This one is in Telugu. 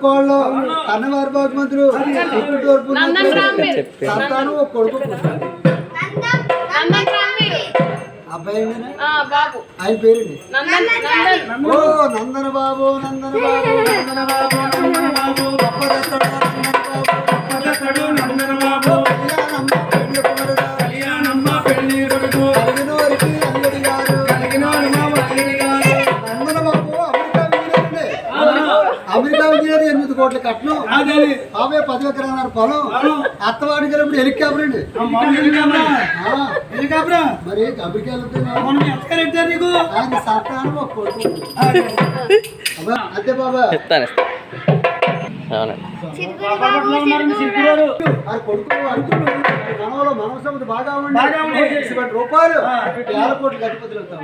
కోళ్ళు అన్నవారి భగవంతుడు సంతానం ఒక కొడుకు అబ్బాయి ఆయన పేరండి ఓ నందన బాబు నందన బాబు నందన బాబు నందన బాబు గొప్పదత్తడు నందన బాబు కళ్యాణమ్మ పెళ్లి కొడుకు కలిగినోరికి అల్లుడి గారు కలిగినోరు అల్లుడి గారు నందన బాబు అమెరికా ఇంజనీర్ 8 కోట్ల కట్నం బాబాయ్ 10 ఎకరాల పొలం అత్తవాడికి వెళ్ళినప్పుడు హెలికాప్టర్ అండి మరి అమెరికా వెళ్తే నీకు ఆయన సంతానం ఒక కొడుకు అంతే బాబా కొడుకు అడుగుతున్నాడు మనవసంతో బాగా ఉండి రూపాయలు 50 కోట్ల అధిపతులు అవుతాం